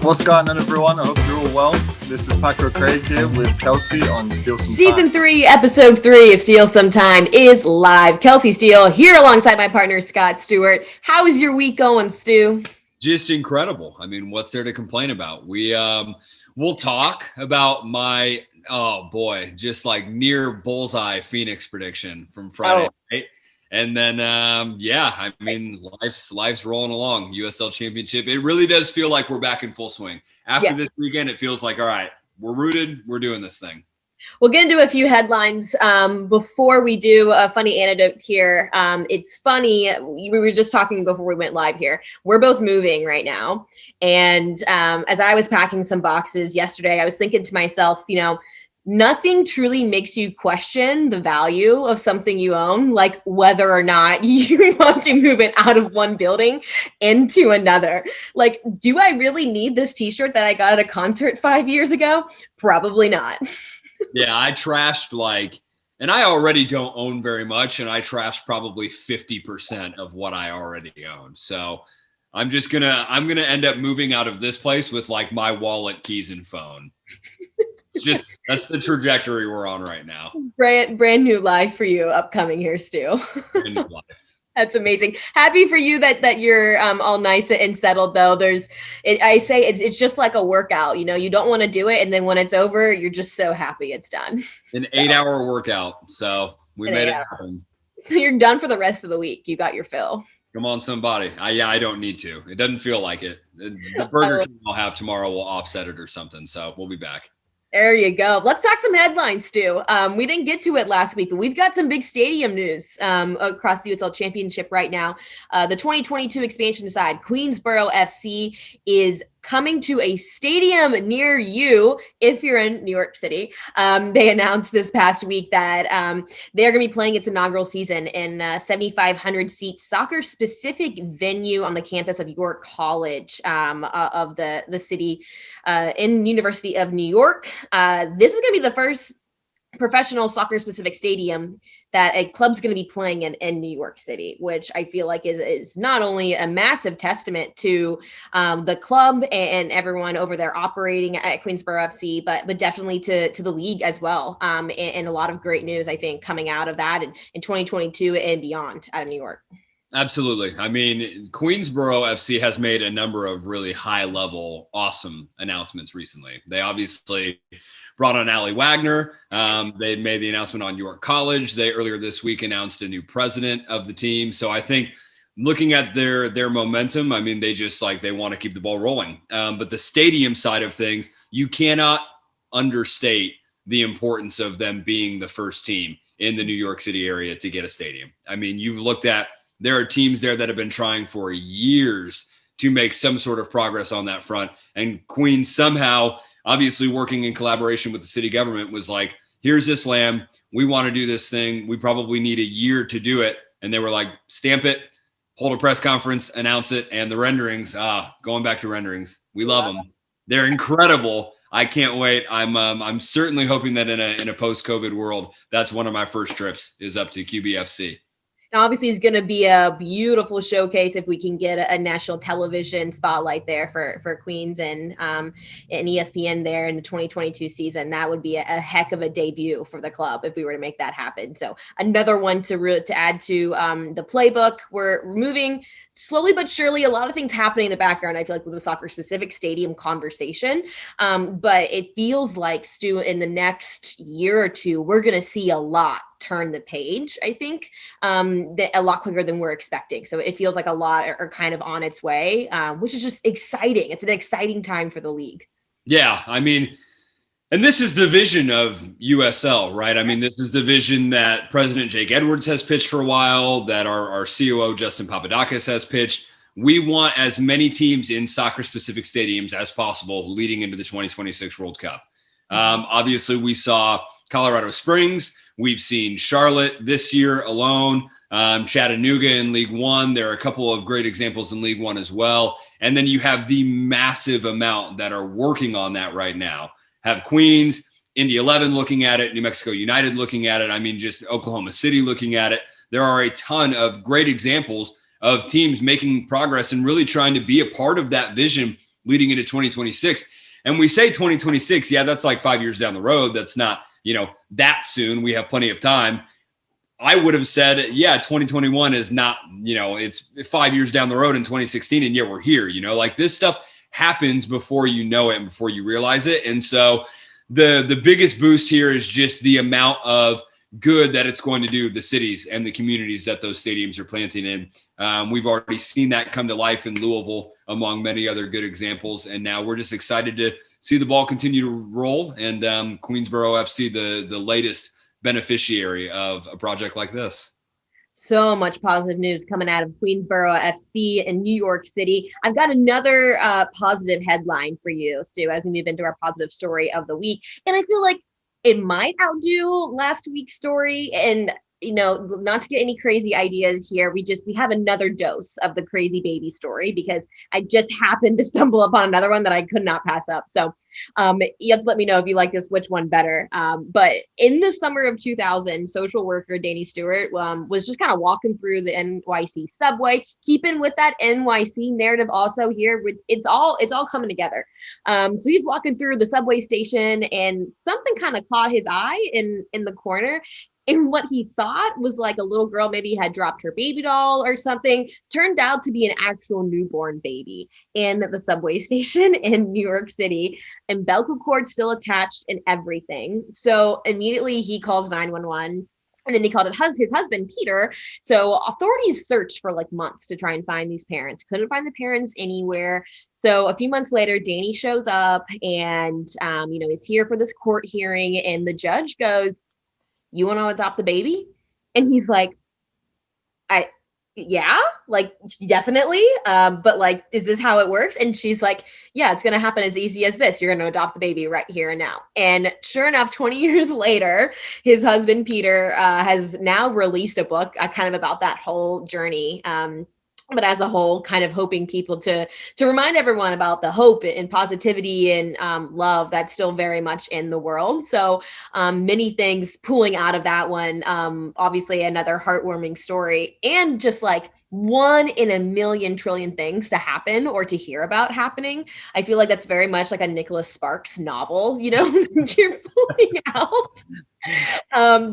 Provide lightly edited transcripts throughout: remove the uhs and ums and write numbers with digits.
What's going on, everyone? I hope you're all well. This is Paco Craig here with Kelsey on Steele Some Time. Season 3, Episode 3 of Steele Some Time is live. Kelsey Steele here alongside my partner, Scott Stewart. How is your week going, Stu? Just incredible. I mean, what's there to complain about? We'll talk about my, just like near bullseye Phoenix prediction from Friday night. And then, I mean, life's rolling along. USL Championship. It really does feel like we're back in full swing. After this weekend, it feels like, all right, we're rooted. We're doing this thing. We'll get into a few headlines before we do a funny anecdote here. It's funny. We were just talking before we went live here. We're both moving right now. And as I was packing some boxes yesterday, I was thinking to myself, nothing truly makes you question the value of something you own, like whether or not you want to move it out of one building into another. Like, do I really need this t-shirt that I got at a concert 5 years ago? Probably not. Yeah, I trashed and I already don't own very much, and I trashed probably 50% of what I already own. So I'm gonna end up moving out of this place with like my wallet, keys, and phone. That's the trajectory we're on right now. Brand new life for you upcoming here, Stu. Brand new life. That's amazing. Happy for you that you're all nice and settled though. It's just like a workout, you don't want to do it. And then when it's over, you're just so happy it's done. An 8-hour workout. So we made it happen. So you're done for the rest of the week. You got your fill. Come on, somebody. I don't need to. It doesn't feel like it. The Burger King I'll have tomorrow will offset it or something. So we'll be back. There you go. Let's talk some headlines, Stu. We didn't get to it last week, but we've got some big stadium news across the USL Championship right now. The 2022 expansion side, Queensborough FC, is coming to a stadium near you if you're in New York City. They announced this past week that they're going to be playing its inaugural season in a 7,500-seat soccer-specific venue on the campus of York College of the city in University of New York. This is going to be the first professional soccer-specific stadium that a club's going to be playing in New York City, which I feel like is not only a massive testament to the club and everyone over there operating at Queensborough FC, but definitely to the league as well. And a lot of great news, I think, coming out of that in 2022 and beyond out of New York. Absolutely. I mean, Queensborough FC has made a number of really high-level, awesome announcements recently. They obviously brought on Ali Wagner. They made the announcement on York College. They earlier this week announced a new president of the team. So I think looking at their momentum, I mean, they want to keep the ball rolling. But the stadium side of things, you cannot understate the importance of them being the first team in the New York City area to get a stadium. I mean, you've looked at, there are teams there that have been trying for years to make some sort of progress on that front. And Queens somehow, obviously working in collaboration with the city government, was like, here's this land. We want to do this thing. We probably need a year to do it. And they were like, stamp it, hold a press conference, announce it. And the renderings, going back to renderings, we love them. They're incredible. I can't wait. I'm certainly hoping that in a post-COVID world, that's one of my first trips is up to QBFC. Obviously, it's going to be a beautiful showcase if we can get a national television spotlight there for Queens and ESPN there in the 2022 season. That would be a heck of a debut for the club if we were to make that happen. So another one to add to the playbook. We're moving slowly but surely. A lot of things happening in the background, I feel like, with the soccer-specific stadium conversation. But it feels like, Stu, in the next year or two, we're going to see a lot turn the page, I think, a lot quicker than we're expecting. So it feels like a lot are kind of on its way, which is just exciting. It's an exciting time for the league. Yeah, I mean, and this is the vision of USL, right? I mean, this is the vision that President Jake Edwards has pitched for a while, that our COO, Justin Papadakis, has pitched. We want as many teams in soccer-specific stadiums as possible leading into the 2026 World Cup. Obviously, we saw Colorado Springs. We've seen Charlotte this year alone, Chattanooga in League One. There are a couple of great examples in League One as well. And then you have the massive amount that are working on that right now. Have Queens, Indy 11 looking at it, New Mexico United looking at it. I mean, just Oklahoma City looking at it. There are a ton of great examples of teams making progress and really trying to be a part of that vision leading into 2026. And we say 2026, yeah, that's like 5 years down the road. That's not, that soon. We have plenty of time. I would have said, yeah, 2021 is not, it's 5 years down the road in 2016. And yet we're here, like this stuff happens before you know it and before you realize it. And so the biggest boost here is just the amount of good that it's going to do the cities and the communities that those stadiums are planting in. We've already seen that come to life in Louisville, among many other good examples. And now we're just excited to see the ball continue to roll, and Queensboro FC, the latest beneficiary of a project like this. So much positive news coming out of Queensboro FC in New York City. I've got another positive headline for you, Stu, as we move into our positive story of the week. And I feel like it might outdo last week's story. And, not to get any crazy ideas here, we have another dose of the crazy baby story, because I just happened to stumble upon another one that I could not pass up. So you have to let me know if you like this, which one better. But in the summer of 2000, social worker Danny Stewart was just kind of walking through the NYC subway, keeping with that NYC narrative also here. It's all coming together. So he's walking through the subway station, and something kind of caught his eye in the corner. And what he thought was like a little girl maybe had dropped her baby doll or something, turned out to be an actual newborn baby in the subway station in New York City, umbilical cord still attached and everything. So immediately he calls 911. And then he called his husband, Peter. So authorities searched for like months to try and find these parents. Couldn't find the parents anywhere. So a few months later, Danny shows up and, is here for this court hearing. And the judge goes, "You want to adopt the baby?" And he's like, yeah, like definitely. But like, is this how it works? And she's like, yeah, it's going to happen as easy as this. You're going to adopt the baby right here and now. And sure enough, 20 years later, his husband, Peter, has now released a book kind of about that whole journey. But as a whole, kind of hoping people to remind everyone about the hope and positivity and love that's still very much in the world. So many things pulling out of that one. Obviously, another heartwarming story, and just like 1 in a million trillion things to happen or to hear about happening. I feel like that's very much like a Nicholas Sparks novel, that you're pulling out.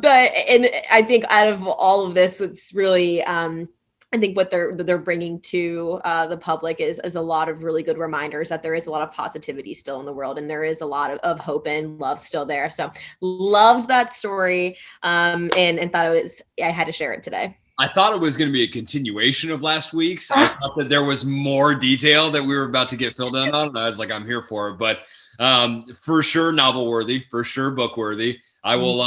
But I think out of all of this, it's really I think what they're bringing to the public is a lot of really good reminders that there is a lot of positivity still in the world, and there is a lot of hope and love still there. So loved that story, and thought I had to share it today. I thought it was going to be a continuation of last week's. I thought that there was more detail that we were about to get filled in on, and I was like, I'm here for it. But for sure, novel worthy, for sure, book worthy. I will.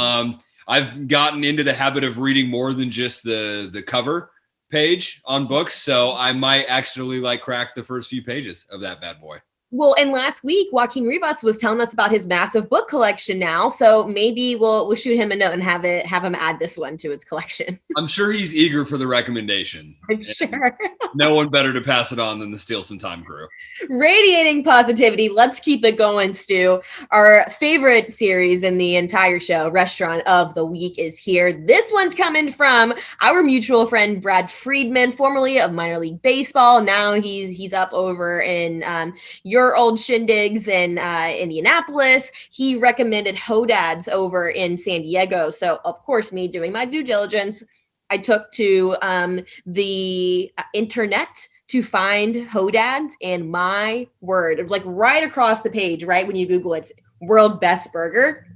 I've gotten into the habit of reading more than just the cover page on books, so I might actually crack the first few pages of that bad boy. Well, and last week, Joaquin Rivas was telling us about his massive book collection now. So maybe we'll shoot him a note and have him add this one to his collection. I'm sure he's eager for the recommendation. I'm sure. No one better to pass it on than the Steele Some Time crew. Radiating positivity. Let's keep it going, Stu. Our favorite series in the entire show, Restaurant of the Week, is here. This one's coming from our mutual friend, Brad Friedman, formerly of minor league baseball. Now he's up over in your old shindigs in Indianapolis. He recommended Hodad's over in San Diego. So of course, me doing my due diligence, I took to the internet to find Hodad's, and my word, like right across the page, right when you Google it, it's world best burger.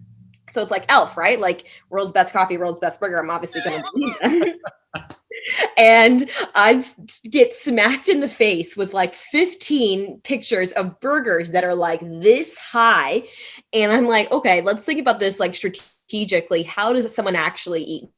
So it's like Elf, right? Like world's best coffee, world's best burger. I'm obviously going to believe them. And I get smacked in the face with like 15 pictures of burgers that are like this high. And I'm like, okay, let's think about this like strategically. How does someone actually eat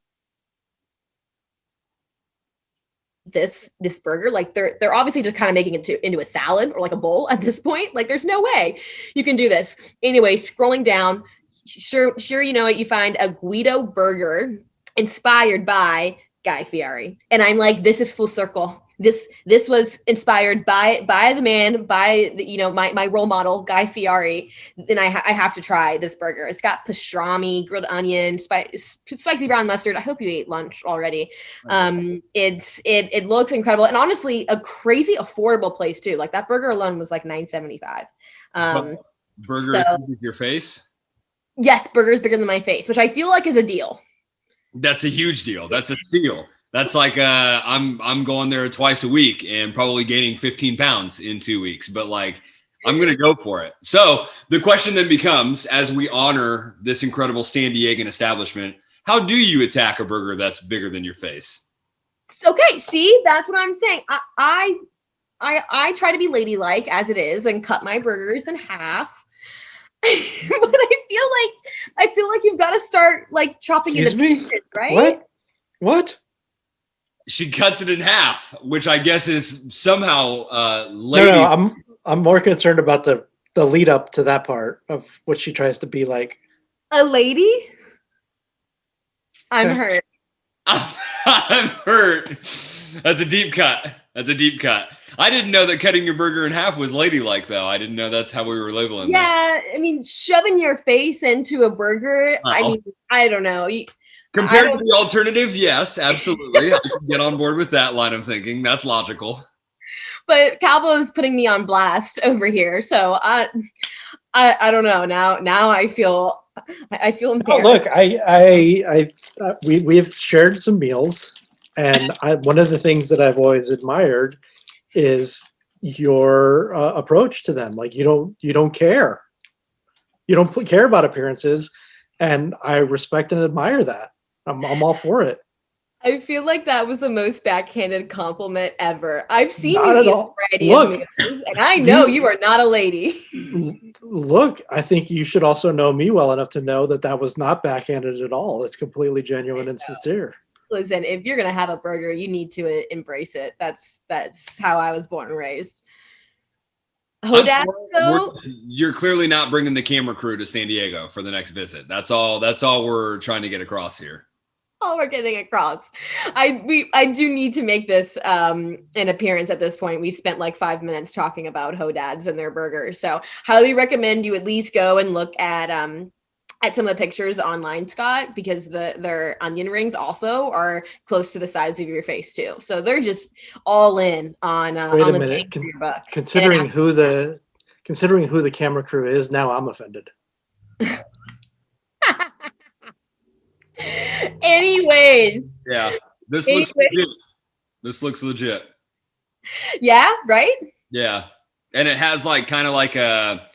this burger? Like they're obviously just kind of making it into a salad or like a bowl at this point. Like there's no way you can do this. Anyway, scrolling down, sure you know it, you find a Guido burger inspired by Guy Fieri. And I'm like, this is full circle. This was inspired by the man, by the, my role model, Guy Fieri. And I have to try this burger. It's got pastrami, grilled onion, spicy brown mustard. I hope you ate lunch already. It looks incredible, and honestly, a crazy affordable place too. Like that burger alone was like $9.75. Burger with your face? Yes, burgers bigger than my face, which I feel like is a deal. That's a huge deal. That's a steal. That's like I'm going there twice a week and probably gaining 15 pounds in 2 weeks, but like I'm going to go for it. So the question then becomes, as we honor this incredible San Diegan establishment, how do you attack a burger that's bigger than your face? Okay, see, that's what I'm saying. I try to be ladylike as it is and cut my burgers in half. But I feel like you've got to start like chopping it into pieces, right? What? She cuts it in half, which I guess is somehow lady. No, I'm more concerned about the lead up to that part of what she tries to be like. A lady? I'm hurt. I'm hurt. That's a deep cut. I didn't know that cutting your burger in half was ladylike, though. I didn't know that's how we were labeling that. Yeah, I mean, shoving your face into a burger, I mean, I don't know. Compared to the alternative, yes, absolutely. I can get on board with that line of thinking. That's logical. But Calvo's putting me on blast over here, so I don't know. Now I feel embarrassed. Oh, look, we've shared some meals, and one of the things that I've always admired is your approach to them. Like you don't care. You don't care about appearances, and I respect and admire that. I'm all for it. I feel like that was the most backhanded compliment ever. I've seen Not you at eat all. a variety of meals, and I know you are not a lady. Look, I think you should also know me well enough to know that was not backhanded at all. It's completely genuine and sincere. Listen, if you're gonna have a burger, you need to embrace it. That's how I was born and raised. Hodag, though, you're clearly not bringing the camera crew to San Diego for the next visit. That's all we're trying to get across here. All we're getting across. I do need to make this an appearance at this point. We spent like 5 minutes talking about Hodads and their burgers, so highly recommend you at least go and look at some of the pictures online, Scott, because their onion rings also are close to the size of your face too. So they're just all in on. Wait on a minute. Considering who the camera crew is, now I'm offended. Anyways. Yeah, this looks legit. This looks legit. Yeah. Right. Yeah, and it has like kind of like a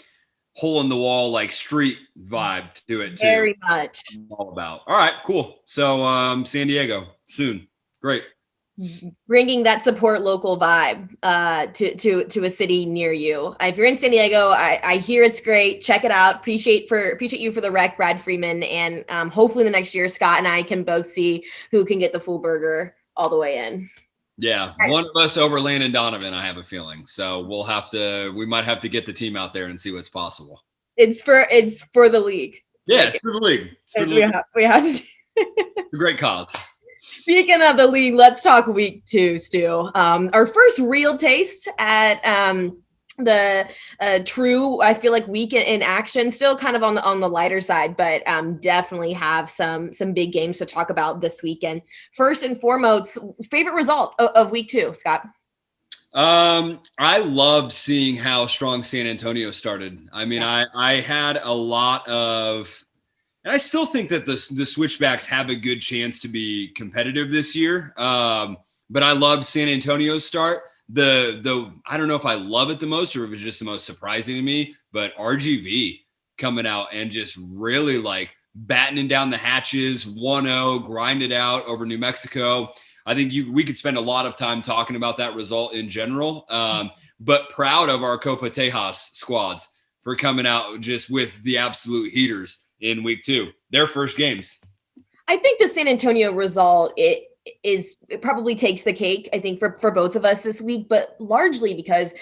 hole in the wall, like street vibe to it too. Very much. All about. All right, cool. So San Diego soon. Great. Bringing that support local vibe to a city near you. If you're in San Diego, I hear it's great. Check it out. Appreciate you for the rec, Brad Freeman, and hopefully the next year Scott and I can both see who can get the full burger all the way in. Yeah, one of us over Landon Donovan, I have a feeling. So we might have to get the team out there and see what's possible. It's for the league. Yeah, it's for the league. We have to. It's a great cause. Speaking of the league, let's talk week 2, Stu. Our first real taste at the true, I feel like, week in action. Still kind of on the lighter side, but definitely have some big games to talk about this weekend. First and foremost, favorite result of week 2, Scott? I loved seeing how strong San Antonio started. I mean, I had a lot of. And I still think that the Switchbacks have a good chance to be competitive this year. But I loved San Antonio's start. The I don't know if I love it the most or if it was just the most surprising to me, but RGV coming out and just really like battening down the hatches, 1-0, grind it out over New Mexico. I think we could spend a lot of time talking about that result in general. But proud of our Copa Tejas squads for coming out just with the absolute heaters in week 2, their first games. I think the San Antonio result, it probably takes the cake, I think, for both of us this week, but largely because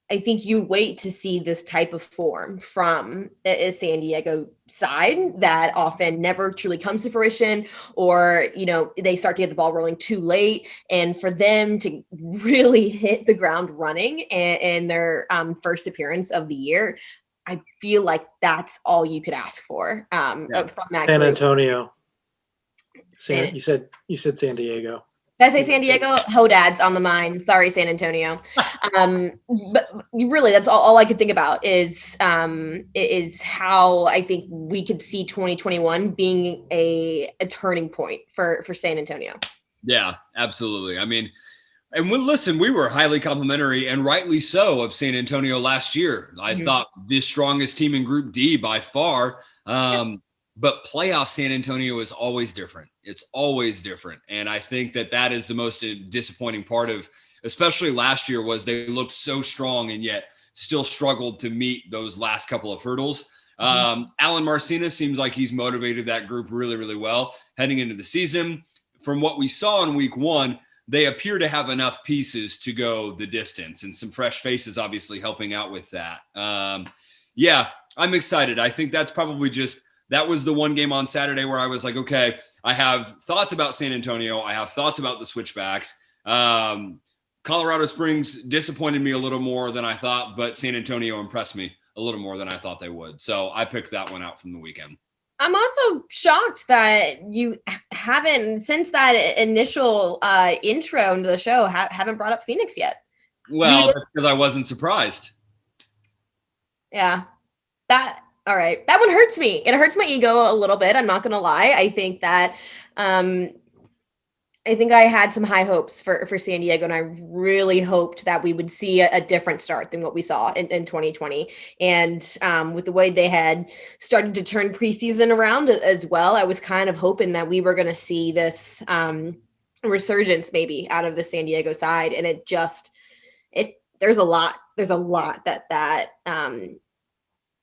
I think you wait to see this type of form from a San Diego side that often never truly comes to fruition, or, they start to get the ball rolling too late. And for them to really hit the ground running in their first appearance of the year, I feel like that's all you could ask for from that San group. Antonio. You said San Diego. Did I say San Diego? Hodad's on the mind. Sorry, San Antonio. But really, that's all I could think about is how I think we could see 2021 being a turning point for San Antonio. Yeah, absolutely. I mean, and we were highly complimentary, and rightly so, of San Antonio last year. I thought the strongest team in Group D by far. But playoff San Antonio is always different. It's always different. And I think that is the most disappointing part of, especially last year, was they looked so strong and yet still struggled to meet those last couple of hurdles. Alan Marcinus seems like he's motivated that group really, really well heading into the season. From what we saw in week one, they appear to have enough pieces to go the distance, and some fresh faces obviously helping out with that. I'm excited. I think that's probably that was the one game on Saturday where I was like, okay, I have thoughts about San Antonio. I have thoughts about the switchbacks. Colorado Springs disappointed me a little more than I thought, but San Antonio impressed me a little more than I thought they would. So I picked that one out from the weekend. I'm also shocked that you haven't, since that initial intro into the show, haven't brought up Phoenix yet. Well, that's because I wasn't surprised. Yeah. All right. That one hurts me. It hurts my ego a little bit. I'm not going to lie. I think that I had some high hopes for San Diego, and I really hoped that we would see a different start than what we saw in 2020. And with the way they had started to turn preseason around as well, I was kind of hoping that we were going to see this resurgence maybe out of the San Diego side. And there's a lot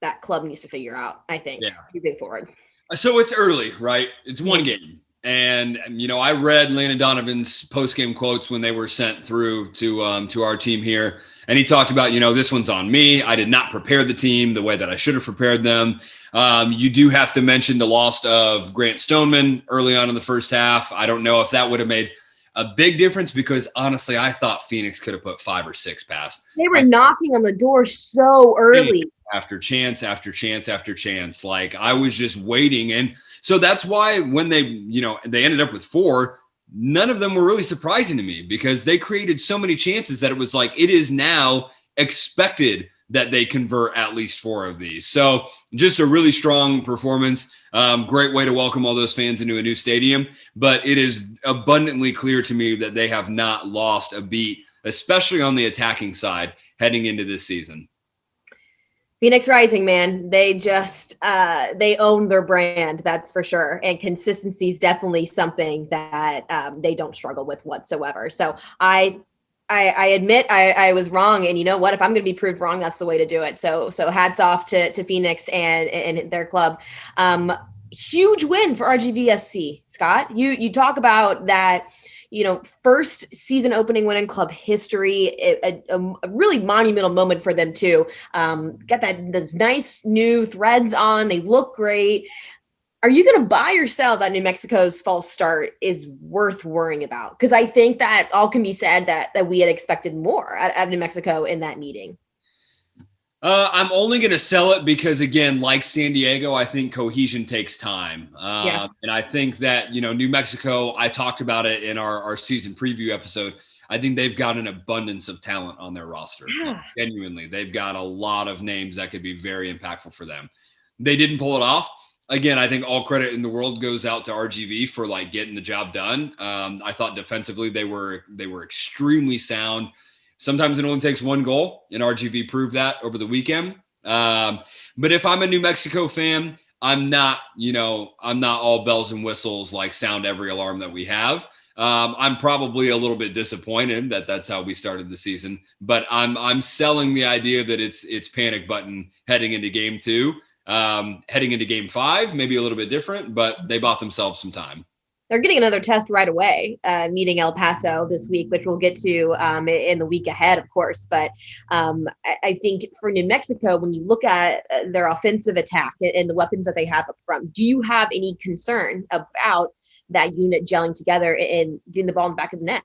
that club needs to figure out, I think, moving forward. So it's early, right? It's one game. And, I read Landon Donovan's post-game quotes when they were sent through to our team here. And he talked about, this one's on me. I did not prepare the team the way that I should have prepared them. You do have to mention the loss of Grant Stoneman early on in the first half. I don't know if that would have made a big difference, because honestly, I thought Phoenix could have put 5 or 6 past. They were knocking on the door so early. After chance, after chance, after chance. Like, I was just waiting. And so that's why when they ended up with 4, none of them were really surprising to me, because they created so many chances that it was like, it is now expected that they convert at least 4 of these. So just a really strong performance. Great way to welcome all those fans into a new stadium. But it is abundantly clear to me that they have not lost a beat, especially on the attacking side heading into this season. Phoenix Rising, man. They just they own their brand, that's for sure. And consistency is definitely something that they don't struggle with whatsoever. So I admit I was wrong, and you know what? If I'm going to be proved wrong, that's the way to do it. So hats off to Phoenix and their club. Huge win for RGVFC, Scott. You talk about that. First season opening win in club history, a really monumental moment for them too. Got those nice new threads on. They look great. Are you going to buy or sell that New Mexico's false start is worth worrying about? Because I think that all can be said that we had expected more out of New Mexico in that meeting. I'm only going to sell it because, again, like San Diego, I think cohesion takes time. And I think that, New Mexico, I talked about it in our season preview episode. I think they've got an abundance of talent on their roster. Yeah. Genuinely, they've got a lot of names that could be very impactful for them. They didn't pull it off. Again, I think all credit in the world goes out to RGV for getting the job done. I thought defensively they were extremely sound. Sometimes it only takes one goal, and RGV proved that over the weekend. But if I'm a New Mexico fan, I'm not all bells and whistles, like sound every alarm that we have. I'm probably a little bit disappointed that that's how we started the season, but I'm selling the idea that it's panic button heading into game 2, heading into game 5, maybe a little bit different, but they bought themselves some time. they're getting another test right away, meeting El Paso this week, which we'll get to in the week ahead, of course. But I think for New Mexico, when you look at their offensive attack and the weapons that they have up front, do you have any concern about that unit gelling together and getting the ball in the back of the net?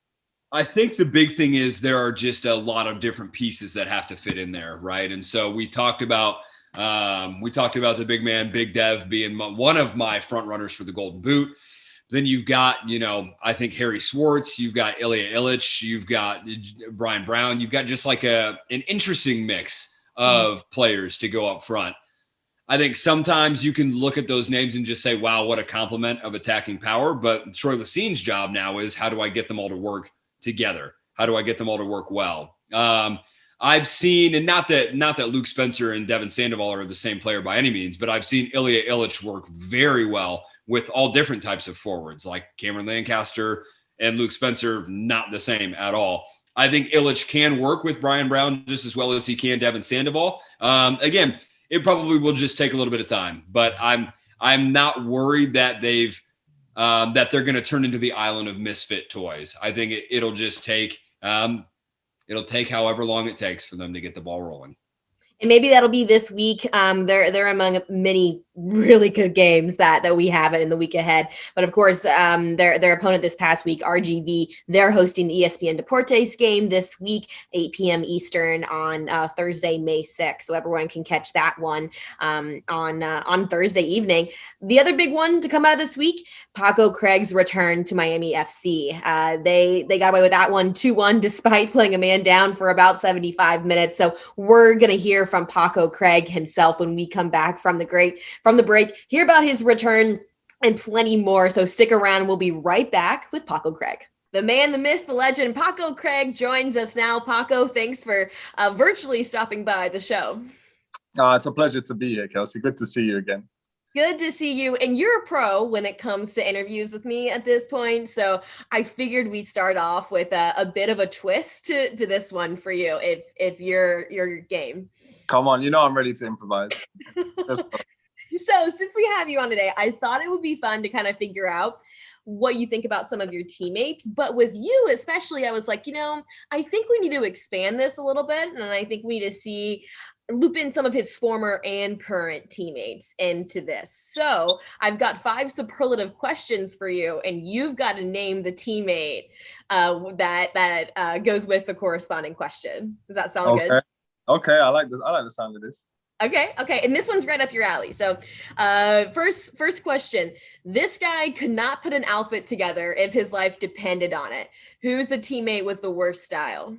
I think the big thing is there are just a lot of different pieces that have to fit in there, right? And so we talked about the big man, Big Dev, being one of my front runners for the Golden Boot. Then you've got, I think Harry Swartz, you've got Ilya Illich, you've got Brian Brown, you've got just like an interesting mix of players to go up front. I think sometimes you can look at those names and just say, wow, what a compliment of attacking power. But Troy Lacine's job now is, how do I get them all to work together? How do I get them all to work well? I've seen, and not that Luke Spencer and Devin Sandoval are the same player by any means, but I've seen Ilya Illich work very well with all different types of forwards, like Cameron Lancaster and Luke Spencer, not the same at all. I think Illich can work with Brian Brown just as well as he can Devin Sandoval. Again, it probably will just take a little bit of time, but I'm not worried that that they're going to turn into the island of misfit toys. I think it'll just take it'll take however long it takes for them to get the ball rolling. And maybe that'll be this week. They're among many really good games that we have in the week ahead. But of course, their opponent this past week, RGV, they're hosting the ESPN Deportes game this week, 8 p.m. Eastern on Thursday, May 6th. So everyone can catch that one on Thursday evening. The other big one to come out of this week, Paco Craig's return to Miami FC. They got away with that one 2-1 despite playing a man down for about 75 minutes. So we're going to hear from Paco Craig himself when we come back from the break, hear about his return and plenty more. So stick around. We'll be right back with Paco Craig. The man, the myth, the legend, Paco Craig joins us now. Paco, thanks for virtually stopping by the show. It's a pleasure to be here, Kelsey. Good to see you again. Good to see you. And you're a pro when it comes to interviews with me at this point. So I figured we'd start off with a bit of a twist to this one for you, if you're game. Come on, I'm ready to improvise. So since we have you on today, I thought it would be fun to kind of figure out what you think about some of your teammates. But with you especially, I was like, I think we need to expand this a little bit. And I think we need to loop in some of his former and current teammates into this. So I've got 5 superlative questions for you, and you've got to name the teammate that goes with the corresponding question. Does that sound good? Okay, I like this. I like the sound of this. Okay. And this one's right up your alley. So first question. This guy could not put an outfit together if his life depended on it. Who's the teammate with the worst style?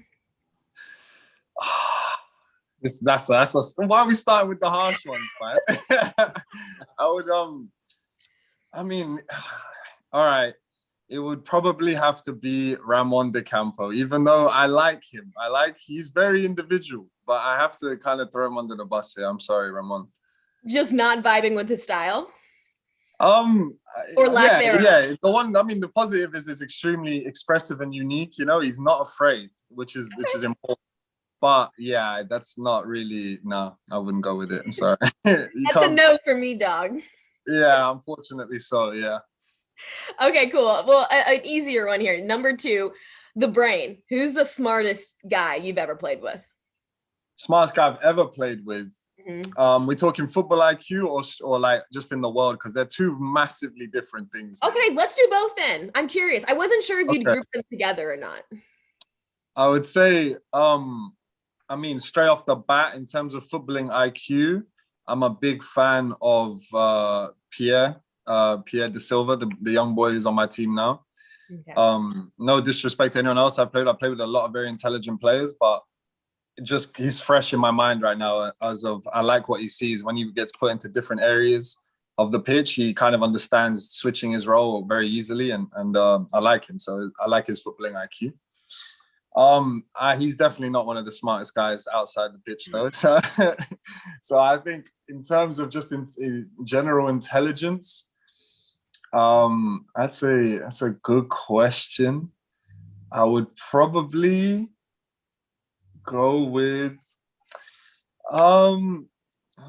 That's why are we starting with the harsh ones, man? All right. It would probably have to be Ramon de Campo, even though I like him. He's very individual, but I have to kind of throw him under the bus here. I'm sorry, Ramon. Just not vibing with his style? Or lack thereof? Yeah. The positive is it's extremely expressive and unique. He's not afraid, which is important. But yeah, that's not really, no, I wouldn't go with it. I'm sorry. That's a no for me, dog. Yeah, unfortunately so, yeah. Okay, cool. Well, an easier one here. Number 2, the brain. Who's the smartest guy you've ever played with? Smartest guy I've ever played with? Mm-hmm. We're talking football IQ or like just in the world, because they're two massively different things. Okay, let's do both then. I'm curious. I wasn't sure if you'd group them together or not. I would say, straight off the bat, in terms of footballing IQ, I'm a big fan of Pierre De Silva, the young boy who's on my team now. Okay. No disrespect to anyone else I played with a lot of very intelligent players, but he's fresh in my mind right now. I like what he sees when he gets put into different areas of the pitch. He kind of understands switching his role very easily, and I like him. So I like his footballing IQ. He's definitely not one of the smartest guys outside the pitch, though. So I think in terms of just in general intelligence, that's a good question. I would probably go with oh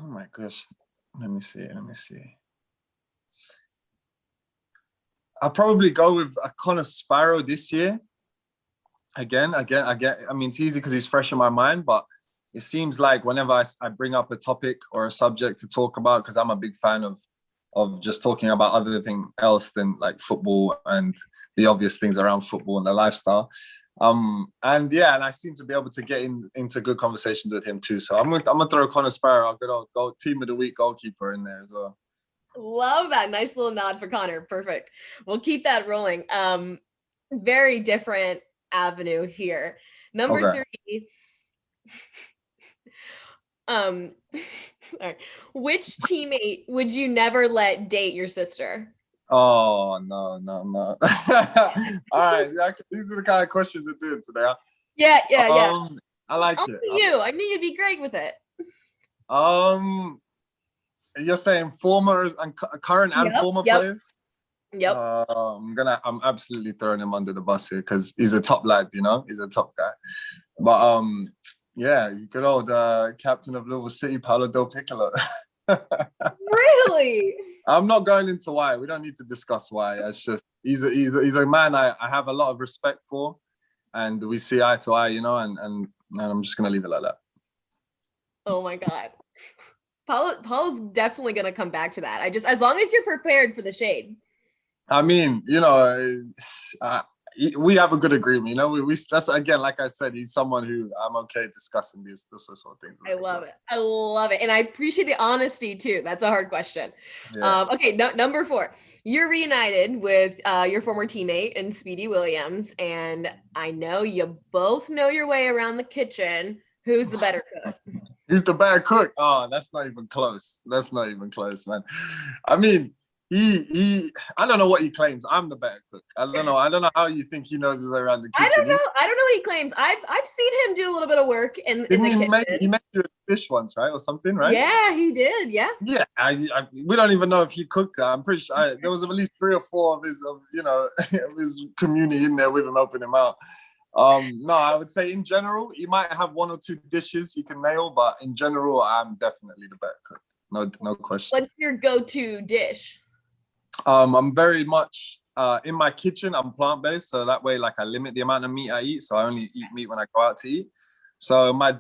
my gosh, let me see. I'll probably go with a Connor Sparrow this year. Again, I mean, it's easy because he's fresh in my mind, but it seems like whenever I bring up a topic or a subject to talk about, because I'm a big fan of just talking about other thing else than like football and the obvious things around football and the lifestyle. And I seem to be able to get into good conversations with him too. So I'm gonna throw Connor Sparrow, a good old team of the week goalkeeper in there as well. Love that. Nice little nod for Connor. Perfect. We'll keep that rolling. Very different avenue here. Number 3. Sorry. Which teammate would you never let date your sister? Oh, no. All right. These are the kind of questions we're doing today. Huh? Yeah. I like it. You. I knew you'd be great with it. You're saying former and current and former players? Yep. I'm absolutely throwing him under the bus here because he's a top lad, he's a top guy. But good old captain of Louisville City, Paulo Del Piccolo. Really? I'm not going into why. We don't need to discuss why. It's just he's a man I have a lot of respect for, and we see eye to eye, and I'm just gonna leave it like that. Oh my God. Paulo's definitely gonna come back to that. As long as you're prepared for the shade. I mean, we have a good agreement. We that's again, like I said, he's someone who I'm okay discussing these sort of things. I love it, and I appreciate the honesty too. That's a hard question. Yeah. Okay, number 4. You're reunited with your former teammate in Speedy Williams, and I know you both know your way around the kitchen. Who's the better cook? Who's the better cook? Oh, that's not even close. That's not even close, man. I mean, he I don't know what he claims. I'm the better cook. I don't know how you think he knows his way around the kitchen. I don't know what he claims. I've seen him do a little bit of work in the kitchen. He made you a dish once, right? Or something, right? Yeah, he did. Yeah. Yeah. We don't even know if he cooked it. I'm pretty sure there was at least 3 or 4 of his of his community in there with him helping him out. No, I would say in general, he might have 1 or 2 dishes he can nail, but in general, I'm definitely the better cook. No question. What's your go-to dish? I'm very much in my kitchen. I'm plant-based, so that way, like, I limit the amount of meat I eat. So I only eat meat when I go out to eat. So my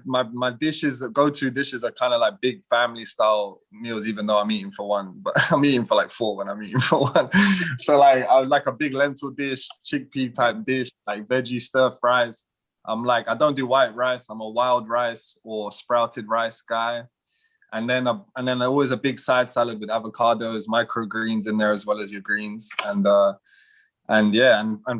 dishes, go-to dishes, are kind of like big family-style meals. Even though I'm eating for 1, but I'm eating for like 4 when I'm eating for 1. So like, I like a big lentil dish, chickpea type dish, like veggie stir fries. I don't do white rice. I'm a wild rice or sprouted rice guy. And then always a big side salad with avocados, microgreens in there as well as your greens, and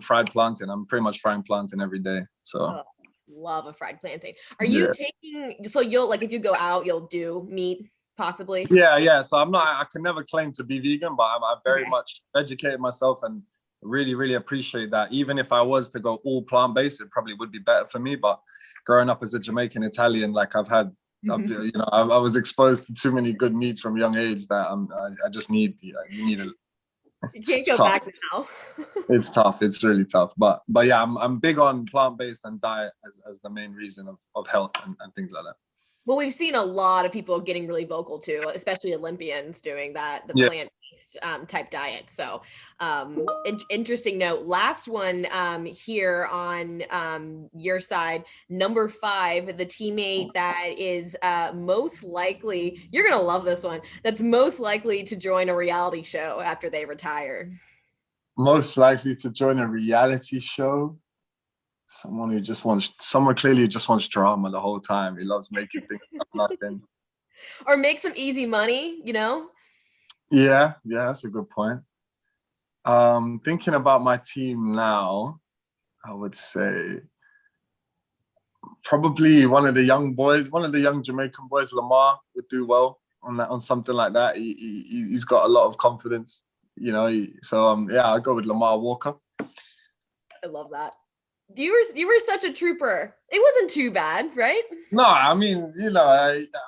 fried plantain. I'm pretty much frying plantain every day. So love a fried plantain. Are you taking? So you'll, like, if you go out, you'll do meat possibly? Yeah. So I can never claim to be vegan, but I very much educated myself and really, really appreciate that. Even if I was to go all plant-based, it probably would be better for me. But growing up as a Jamaican Italian, like I was exposed to too many good meats from a young age that I just need. You need it. You can't go back now. It's tough. It's really tough. But yeah, I'm big on plant-based and diet as the main reason of health and things like that. Well, we've seen a lot of people getting really vocal too, especially Olympians doing that, the plant-based type diet. So interesting note. Last one here on your side, number 5, the teammate that is most likely, you're going to love this one, that's most likely to join a reality show after they retire. Most likely to join a reality show? Someone clearly just wants drama the whole time. He loves making things about nothing. Or make some easy money, Yeah, that's a good point. Thinking about my team now, I would say probably one of the young Jamaican boys, Lamar, would do well on something like that. He's got a lot of confidence, I'll go with Lamar Walker. I love that. You were such a trooper It wasn't too bad, right? No, I mean,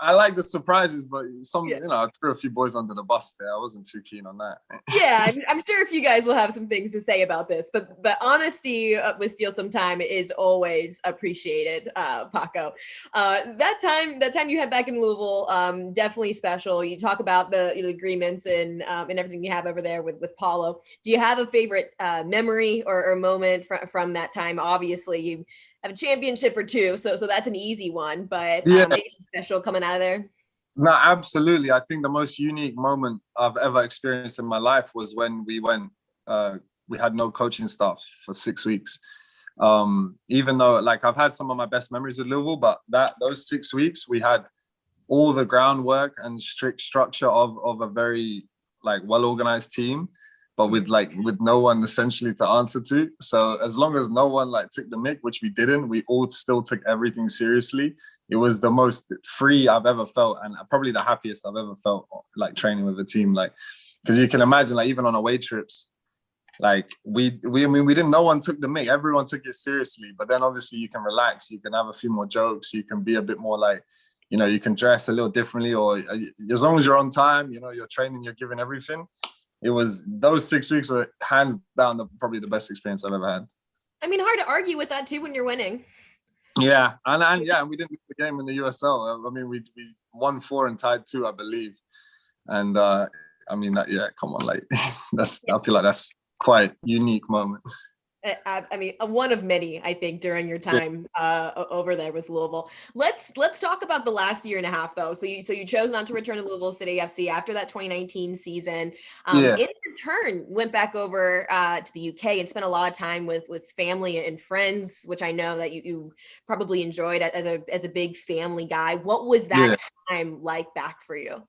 I like the surprises, but I threw a few boys under the bus there. I wasn't too keen on that. Yeah, I'm sure if you guys will have some things to say about this, but honesty with Steele sometime is always appreciated, Paco. That time you had back in Louisville, definitely special. You talk about the agreements and everything you have over there with Paulo. Do you have a favorite memory or moment from that time? Obviously, you have a championship or two, so that's an easy one, but anything special coming out of there? No, absolutely. I think the most unique moment I've ever experienced in my life was when we had no coaching staff for 6 weeks. Even though I've had some of my best memories of Louisville, but those 6 weeks we had all the groundwork and strict structure of a very well-organized team, but with no one essentially to answer to. So as long as no one took the mick, which we didn't, we all still took everything seriously. It was the most free I've ever felt, and probably the happiest I've ever felt training with a team. Because you can imagine, even on away trips, we didn't. No one took the mick. Everyone took it seriously. But then obviously you can relax. You can have a few more jokes. You can be a bit more you can dress a little differently, or as long as you're on time, you're training, you're giving everything. Those 6 weeks were hands down probably the best experience I've ever had. I mean, hard to argue with that tome when you're winning. Yeah, and we didn't lose the game in the USL. I mean, we won 4 and tied 2, I believe. And come on, I feel like that's quite unique moment. I mean, one of many, I think, during your time over there with Louisville. Let's talk about the last year and a half, though. So you chose not to return to Louisville City FC after that 2019 season. In return, went back over to the UK and spent a lot of time with family and friends, which I know that you probably enjoyed as a big family guy. What was that time like back for you?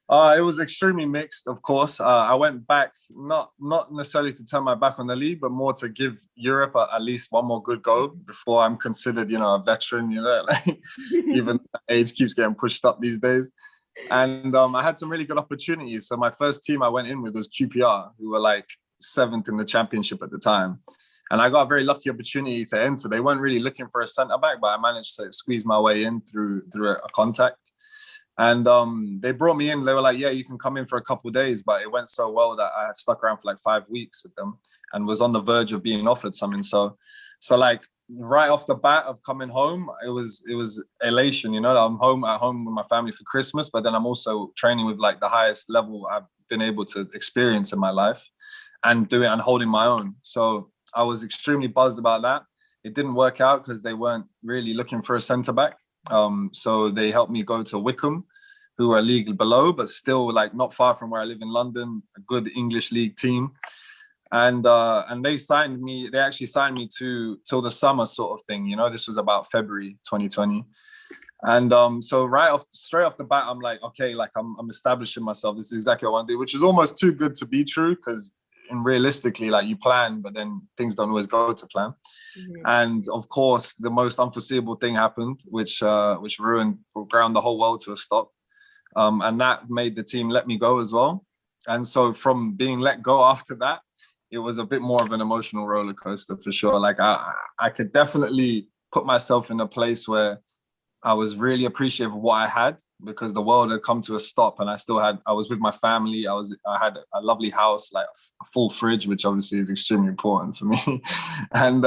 It was extremely mixed, of course. I went back, not necessarily to turn my back on the league, but more to give Europe at least one more good go before I'm considered, a veteran, even age keeps getting pushed up these days. And I had some really good opportunities. So my first team I went in with was QPR, who were 7th in the championship at the time. And I got a very lucky opportunity to enter. They weren't really looking for a centre-back, but I managed to squeeze my way in through a contact. And they brought me in. They were like, yeah, you can come in for a couple of days. But it went so well that I had stuck around for 5 weeks with them and was on the verge of being offered something. So right off the bat of coming home, it was elation. I'm at home with my family for Christmas, but then I'm also training with the highest level I've been able to experience in my life and do it and holding my own. So I was extremely buzzed about that. It didn't work out because they weren't really looking for a centre back. So they helped me go to Wickham, who are a league below, but still not far from where I live in London, a good English league team. And they actually signed me till the summer sort of thing. This was about February 2020. And so straight off the bat, I'm okay, I'm establishing myself. This is exactly what I want to do, which is almost too good to be true, because realistically, you plan, but then things don't always go to plan. Mm-hmm. And of course, the most unforeseeable thing happened, which ground the whole world to a stop. And that made the team let me go as well. And so from being let go after that, it was a bit more of an emotional roller coaster for sure. I could definitely put myself in a place where I was really appreciative of what I had, because the world had come to a stop, and I was with my family. I had a lovely house, a full fridge, which obviously is extremely important for me, and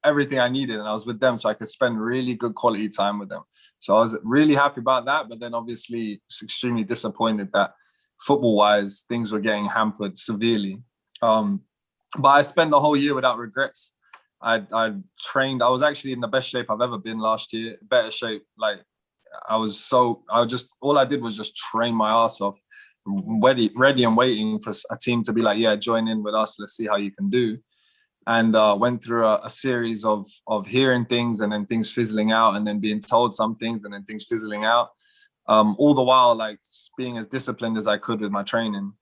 everything I needed. And I was with them, so I could spend really good quality time with them. So I was really happy about that. But then obviously extremely disappointed that football-wise, things were getting hampered severely. But I spent the whole year without regrets. I trained. I was actually in the best shape I've ever been last year. Better shape. All I did was just train my ass off, ready and waiting for a team to be yeah, join in with us. Let's see how you can do. And went through a series of hearing things, and then things fizzling out, and then being told some things, and then things fizzling out. All the while, being as disciplined as I could with my training.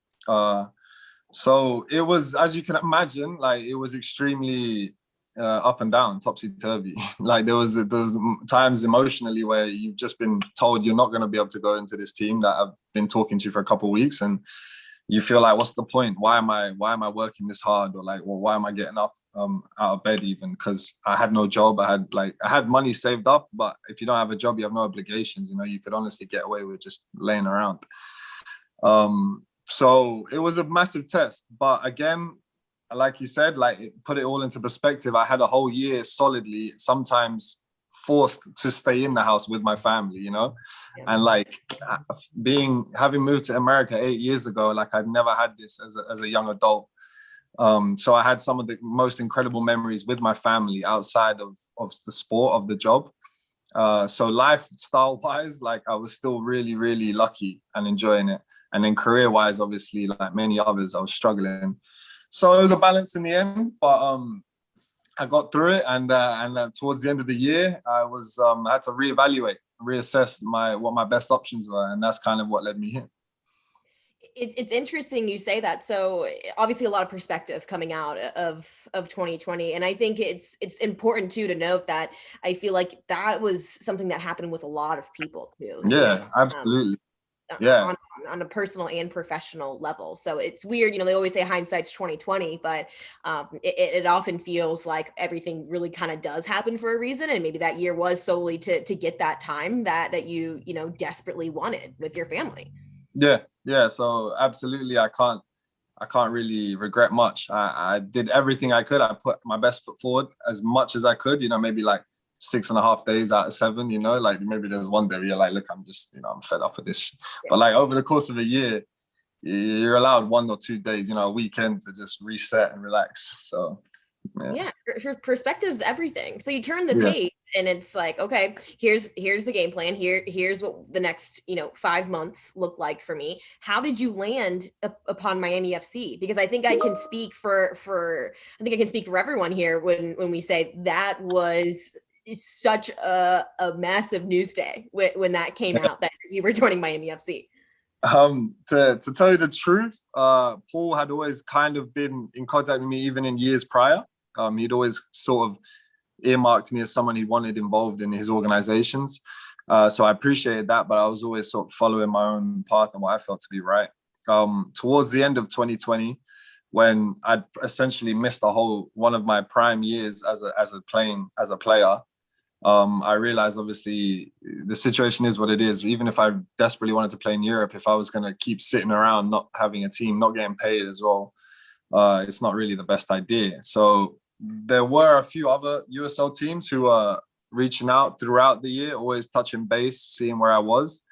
So it was, as you can imagine, it was extremely up and down, topsy-turvy. There was times emotionally where you've just been told you're not going to be able to go into this team that I've been talking to for a couple of weeks, and you feel what's the point? Why am I working this hard? Or why am I getting up out of bed even, because I had no job. I had money saved up, but if you don't have a job, you have no obligations. You know, you could honestly get away with just laying around. So it was a massive test, but again, like you said, put it all into perspective. I had a whole year solidly, sometimes forced to stay in the house with my family, you know, and having moved to America 8 years ago, I've never had this as a young adult. So I had some of the most incredible memories with my family outside of the sport, of the job. So lifestyle wise, I was still really, really lucky and enjoying it. And then career wise, obviously, like many others, I was struggling. So it was a balance in the end, but I got through it. And towards the end of the year, I had to reassess what my best options were. And that's kind of what led me here. It's interesting you say that. So obviously a lot of perspective coming out of 2020. And I think it's important too to note that I feel like that was something that happened with a lot of people too. Yeah, absolutely. Yeah. On a personal and professional level. So it's weird, they always say hindsight's 2020, but it often feels like everything really kind of does happen for a reason. And maybe that year was solely to get that time that you desperately wanted with your family. Yeah. So absolutely, I can't really regret much. I did everything I could. I put my best foot forward as much as I could, maybe 6.5 days out of 7, maybe there's one day where you're look, I'm just, I'm fed up with this. But over the course of a year, you're allowed 1 or 2 days, a weekend to just reset and relax. So yeah, perspective's everything. So you turn the page and it's like, okay, here's the game plan. Here's what the next 5 months look like for me. How did you land upon Miami FC? Because I think I can speak for everyone here when we say that was such a massive news day when that came out that you were joining Miami FC. To tell you the truth, Paul had always kind of been in contact with me even in years prior. He'd always sort of earmarked me as someone he wanted involved in his organizations. So I appreciated that, but I was always sort of following my own path and what I felt to be right. Towards the end of 2020, when I'd essentially missed one of my prime years as a player, I realized obviously the situation is what it is. Even if I desperately wanted to play in Europe, if I was going to keep sitting around, not having a team, not getting paid as well, it's not really the best idea. So there were a few other USL teams who were reaching out throughout the year, always touching base, seeing where I was.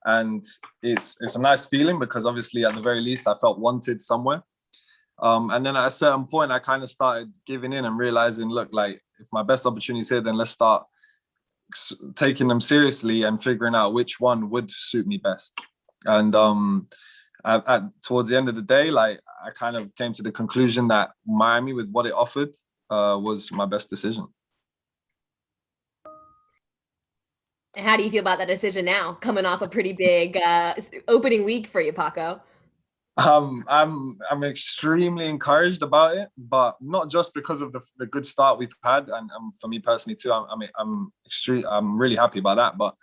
And it's a nice feeling because obviously at the very least I felt wanted somewhere. And then at a certain point, I kind of started giving in and realizing, look, if my best opportunity is here, then let's start taking them seriously and figuring out which one would suit me best. And towards the end of the day, I kind of came to the conclusion that Miami, with what it offered, was my best decision. And how do you feel about that decision now, coming off a pretty big opening week for you, Paco? I'm extremely encouraged about it, but not just because of the good start we've had, and for me personally too. I'm really happy about that. But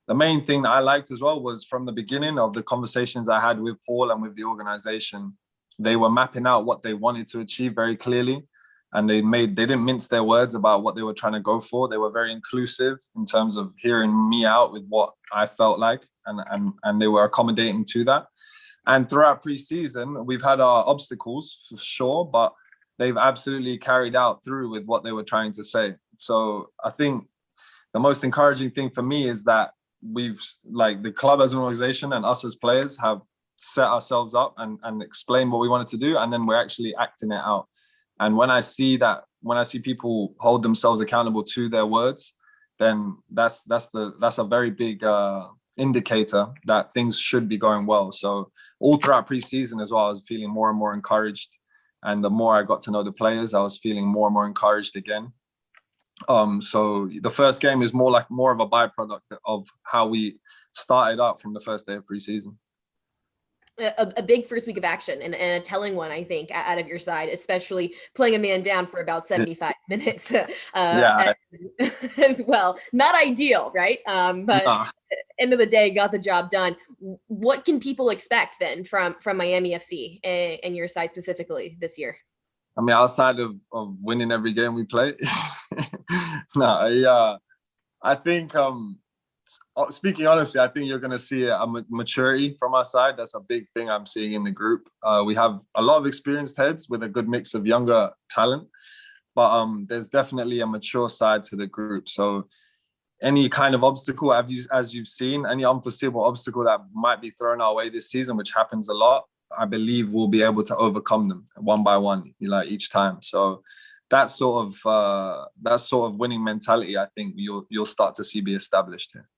the main thing that I liked as well was from the beginning of the conversations I had with Paul and with the organization, they were mapping out what they wanted to achieve very clearly, and they didn't mince their words about what they were trying to go for. They were very inclusive in terms of hearing me out with what I felt like, and they were accommodating to that. And throughout pre-season, we've had our obstacles for sure, but they've absolutely carried out through with what they were trying to say. So I think the most encouraging thing for me is that we've, the club as an organization and us as players have set ourselves up and explained what we wanted to do, and then we're actually acting it out. And when I see people hold themselves accountable to their words, then that's a very big indicator that things should be going well. So all throughout pre-season as well, I was feeling more and more encouraged, and the more I got to know the players, I was feeling more and more encouraged again. So the first game is more of a byproduct of how we started out from the first day of pre-season. A big first week of action and a telling one, I think, out of your side, especially playing a man down for about 75 minutes as well. Not ideal, right? But end of the day, got the job done. What can people expect then from Miami FC and your side specifically this year? I mean, outside of winning every game we play, no, I think, speaking honestly, I think you're going to see a maturity from our side. That's a big thing I'm seeing in the group. We have a lot of experienced heads with a good mix of younger talent, but there's definitely a mature side to the group. So any kind of obstacle, as you've seen, any unforeseeable obstacle that might be thrown our way this season, which happens a lot, I believe we'll be able to overcome them one by one, each time. So that sort of winning mentality, I think you'll start to see be established here.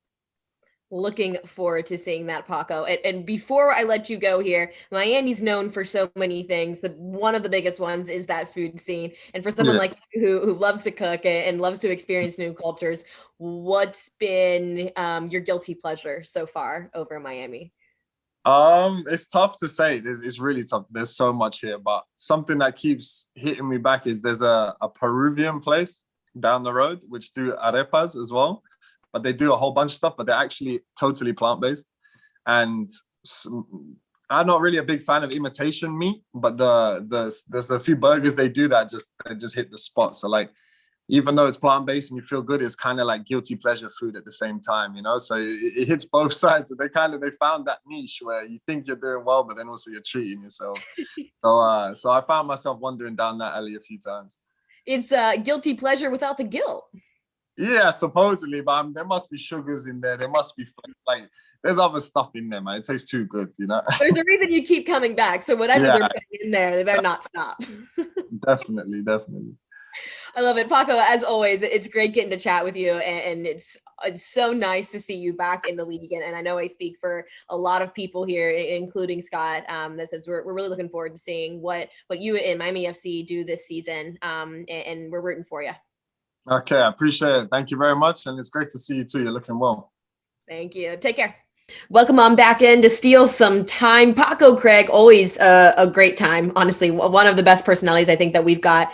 Looking forward to seeing that, Paco. And before I let you go here, Miami's known for so many things. One of the biggest ones is that food scene. And for someone like you who loves to cook and loves to experience new cultures, what's been your guilty pleasure so far over in Miami? It's tough to say. It's really tough. There's so much here, but something that keeps hitting me back is there's a Peruvian place down the road which do arepas as well, but they do a whole bunch of stuff, but they're actually totally plant-based. And I'm not really a big fan of imitation meat, but there's a few burgers they do that just hit the spot. So like, even though it's plant-based and you feel good, it's kind of like guilty pleasure food at the same time, So it hits both sides. And they found that niche where you think you're doing well, but then also you're treating yourself. So I found myself wandering down that alley a few times. It's guilty pleasure without the guilt. Yeah, supposedly, but there must be sugars in there. There must be there's other stuff in there, man. It tastes too good, There's a reason you keep coming back. So whatever they're putting in there, they better not stop. Definitely. I love it. Paco, as always, it's great getting to chat with you, and it's so nice to see you back in the league again. And I know I speak for a lot of people here, including Scott, that says we're really looking forward to seeing what you and Miami FC do this season, and we're rooting for you. Okay, I appreciate it. Thank you very much, and it's great to see you too. You're looking well. Thank you. Take care. Welcome on back in to steal some time. Paco Craig, always a great time. Honestly, one of the best personalities I think that we've got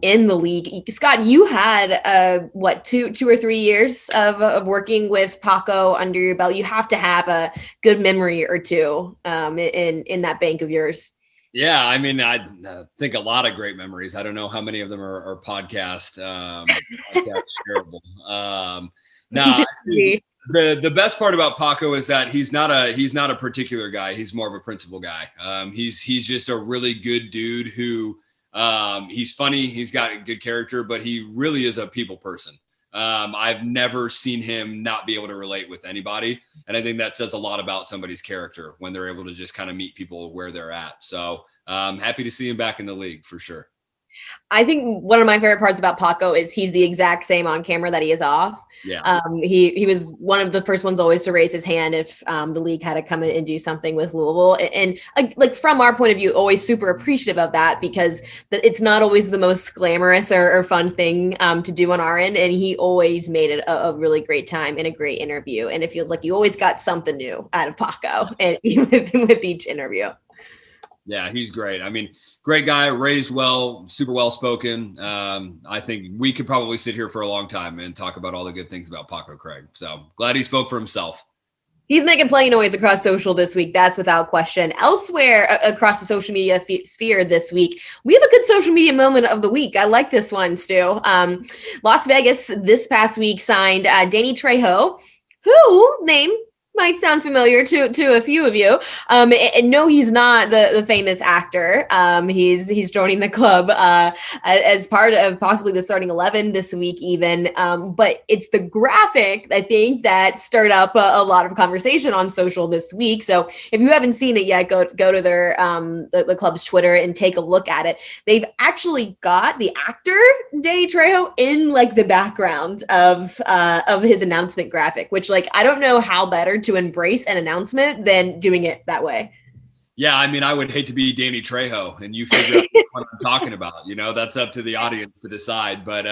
in the league. Scott, you had 2 or 3 years of working with Paco under your belt. You have to have a good memory or two in that bank of yours. Yeah, I mean, I think a lot of great memories. I don't know how many of them are podcast shareable. Now, the best part about Paco is that he's not a particular guy. He's more of a principal guy. He's just a really good dude who he's funny. He's got a good character, but he really is a people person. I've never seen him not be able to relate with anybody. And I think that says a lot about somebody's character when they're able to just kind of meet people where they're at. So I'm happy to see him back in the league for sure. I think one of my favorite parts about Paco is he's the exact same on camera that he is off. Yeah. He was one of the first ones always to raise his hand if the league had to come in and do something with Louisville. And like from our point of view, always super appreciative of that because it's not always the most glamorous or fun thing to do on our end. And he always made it a really great time and a great interview. And it feels like you always got something new out of Paco and with each interview. Yeah, he's great. I mean, great guy, raised well, super well spoken. I think we could probably sit here for a long time and talk about all the good things about Paco Craig. So glad he spoke for himself. He's making plenty of noise across social this week. That's without question. Elsewhere across the social media sphere this week, we have a good social media moment of the week. I like this one, Stu. Las Vegas this past week signed Danny Trejo, who name might sound familiar to a few of you. And no, he's not the famous actor. He's joining the club as part of possibly the starting 11 this week even. But it's the graphic, I think, that stirred up a lot of conversation on social this week. So if you haven't seen it yet, go to their the club's Twitter and take a look at it. They've actually got the actor Danny Trejo in like the background of his announcement graphic, which like I don't know how better to embrace an announcement than doing it that way. Yeah, I mean, I would hate to be Danny Trejo and you figure out what I'm talking about. That's up to the audience to decide. But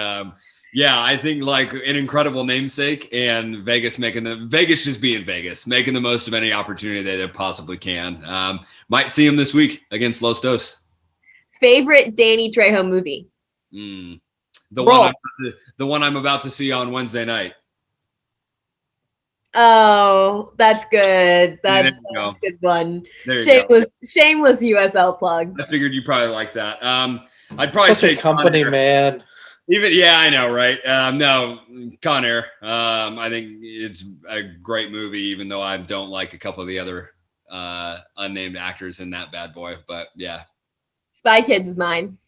yeah, I think like an incredible namesake and Vegas just being Vegas, making the most of any opportunity they possibly can. Might see him this week against Los Dos. Favorite Danny Trejo movie? The one I'm about to see on Wednesday night. Oh, that's good. That's a good one. Shameless USL plug. I figured you probably like that. I'd probably Such say a company Conair. man. Yeah, I know, right? No, Conair. I think it's a great movie, even though I don't like a couple of the other unnamed actors in that bad boy. But yeah. Spy Kids is mine.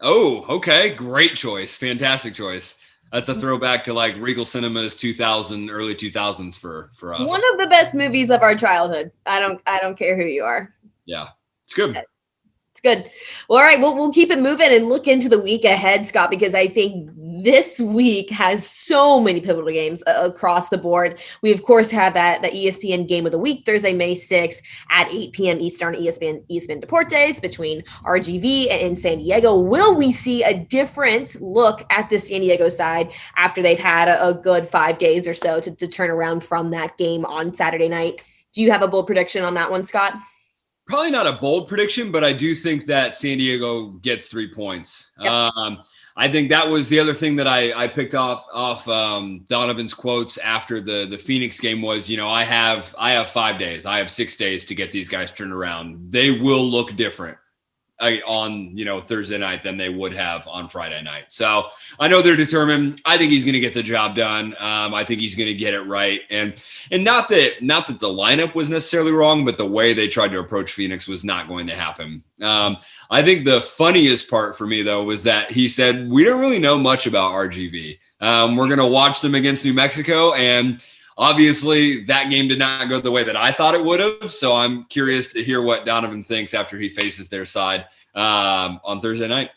Oh, okay. Great choice. Fantastic choice. That's a throwback to like Regal Cinemas 2000, early 2000s for us. One of the best movies of our childhood. I don't care who you are. Yeah, it's good. It's good. Well, all right, we'll keep it moving and look into the week ahead, Scott, because I think this week has so many pivotal games across the board. We, of course, have that ESPN Game of the Week, Thursday, May 6th at 8 p.m. Eastern, ESPN Deportes between RGV and San Diego. Will we see a different look at the San Diego side after they've had a good 5 days or so to turn around from that game on Saturday night? Do you have a bold prediction on that one, Scott? Probably not a bold prediction, but I do think that San Diego gets 3 points. Yep. I think that was the other thing that I picked off Donovan's quotes after the Phoenix game was, I have 5 days. I have 6 days to get these guys turned around. They will look different on Thursday night than they would have on Friday night. So I know they're determined. I think he's going to get the job done. I think he's going to get it right. And not that the lineup was necessarily wrong, but the way they tried to approach Phoenix was not going to happen. I think the funniest part for me though was that he said, we don't really know much about RGV. We're going to watch them against New Mexico, and obviously, that game did not go the way that I thought it would have. So I'm curious to hear what Donovan thinks after he faces their side on Thursday night.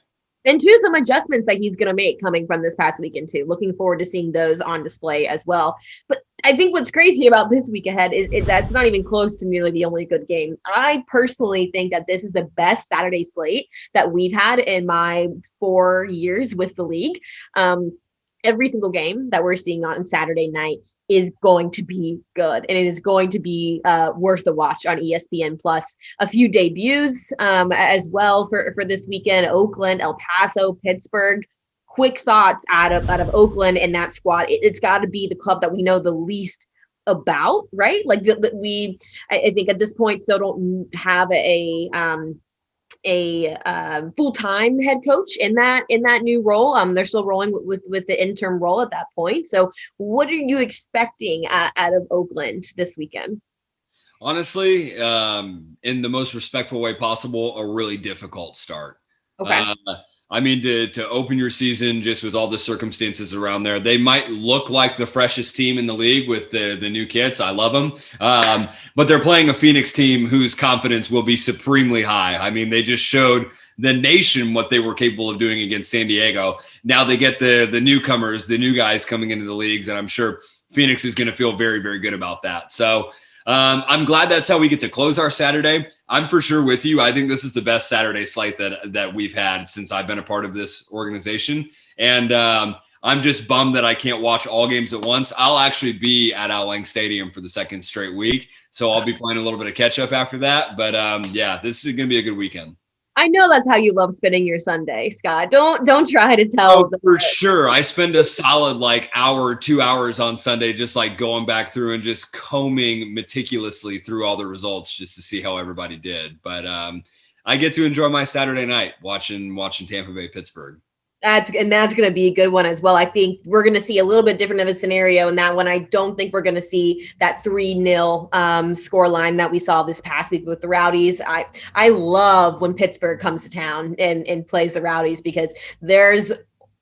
And two, some adjustments that he's going to make coming from this past weekend too. Looking forward to seeing those on display as well. But I think what's crazy about this week ahead is that's not even close to nearly the only good game. I personally think that this is the best Saturday slate that we've had in my 4 years with the league. Every single game that we're seeing on Saturday night is going to be good, and it is going to be worth the watch on ESPN Plus. A few debuts as well for this weekend: Oakland, El Paso, Pittsburgh. Quick thoughts out of Oakland and that squad. It's got to be the club that we know the least about, right? Like I think at this point still don't have a full-time head coach in that new role. They're still rolling with the interim role at that point. So what are you expecting out of Oakland this weekend? Honestly, in the most respectful way possible, a really difficult start. Okay. I mean, to open your season just with all the circumstances around there, they might look like the freshest team in the league with the new kits. I love them. But they're playing a Phoenix team whose confidence will be supremely high. I mean, they just showed the nation what they were capable of doing against San Diego. Now they get the newcomers, the new guys coming into the leagues, and I'm sure Phoenix is going to feel very, very good about that. So I'm glad that's how we get to close our Saturday. I'm for sure with you. I think this is the best Saturday slate that we've had since I've been a part of this organization. And I'm just bummed that I can't watch all games at once. I'll actually be at Al Lang Stadium for the second straight week, so I'll be playing a little bit of catch up after that. But yeah, this is going to be a good weekend. I know that's how you love spending your Sunday, Scott. Don't try to tell. Oh, for sure. I spend a solid 2 hours on Sunday just going back through and just combing meticulously through all the results just to see how everybody did. But I get to enjoy my Saturday night watching Tampa Bay, Pittsburgh. That's going to be a good one as well. I think we're going to see a little bit different of a scenario in that one. I don't think we're going to see that 3-0 score line that we saw this past week with the Rowdies. I love when Pittsburgh comes to town and plays the Rowdies, because there's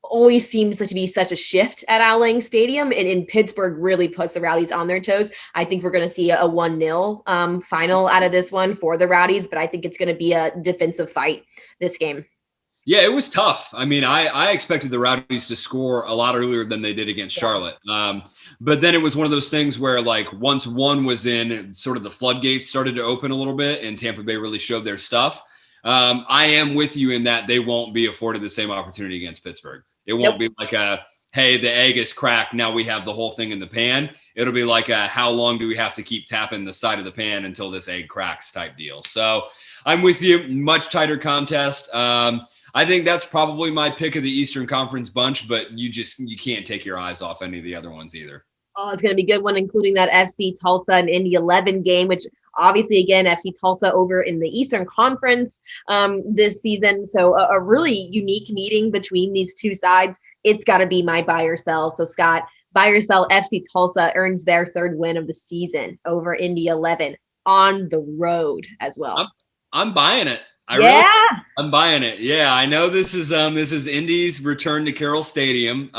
always seems to be such a shift at Al Lang Stadium, and Pittsburgh really puts the Rowdies on their toes. I think we're going to see a 1-0 final out of this one for the Rowdies, but I think it's going to be a defensive fight this game. Yeah, it was tough. I mean, I expected the Rowdies to score a lot earlier than they did against Charlotte. But then it was one of those things where, once one was in, sort of the floodgates started to open a little bit, and Tampa Bay really showed their stuff. I am with you in that they won't be afforded the same opportunity against Pittsburgh. It won't be like hey, the egg is cracked, now we have the whole thing in the pan. It'll be like how long do we have to keep tapping the side of the pan until this egg cracks type deal. So I'm with you. Much tighter contest. I think that's probably my pick of the Eastern Conference bunch, but you can't take your eyes off any of the other ones either. Oh, it's going to be a good one, including that FC Tulsa and Indy 11 game, which Obviously, again, FC Tulsa over in the Eastern Conference this season. So a really unique meeting between these two sides. It's got to be my buy or sell. So Scott, buy or sell, FC Tulsa earns their third win of the season over Indy 11 on the road as well. I'm buying it. I'm buying it. Yeah, I know this is Indy's return to Carroll Stadium.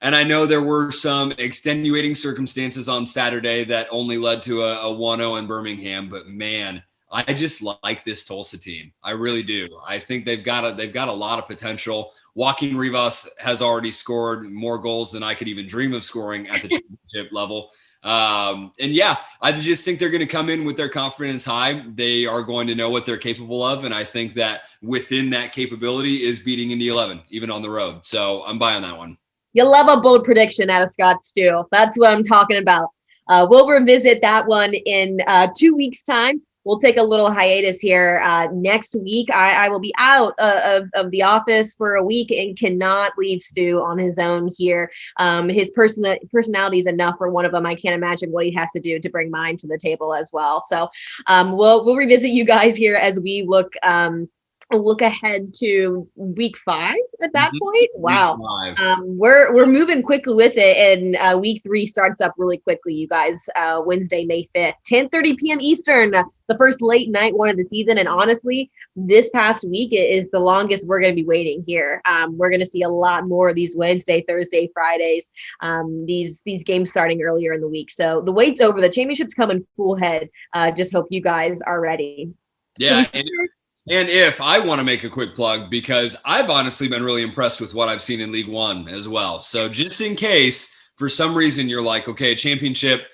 And I know there were some extenuating circumstances on Saturday that only led to a 1-0 in Birmingham. But man, I just like this Tulsa team. I really do. I think they've got a lot of potential. Joaquin Rivas has already scored more goals than I could even dream of scoring at the championship level. And yeah, I just think they're going to come in with their confidence high. They are going to know what they're capable of. And I think that within that capability is beating Indy 11, even on the road. So I'm buying that one. You love a bold prediction out of Scott Steele. That's what I'm talking about. We'll revisit that one in 2 weeks' time. We'll take a little hiatus here. Next week, I will be out of the office for a week and cannot leave Stu on his own here. His personality is enough for one of them. I can't imagine what he has to do to bring mine to the table as well. So we'll revisit you guys here as we look ahead to week 5 at that point. Wow. We're moving quickly with it, and week 3 starts up really quickly, you guys. Wednesday, May 5th, 10:30 p.m. Eastern, the first late night one of the season. And honestly, this past week is the longest we're going to be waiting here. We're going to see a lot more of these Wednesday, Thursday, Fridays, these games starting earlier in the week. So the wait's over. The championship's coming full head. Just hope you guys are ready. Yeah. And if I want to make a quick plug, because I've honestly been really impressed with what I've seen in League One as well. So just in case for some reason you're like, okay, championship,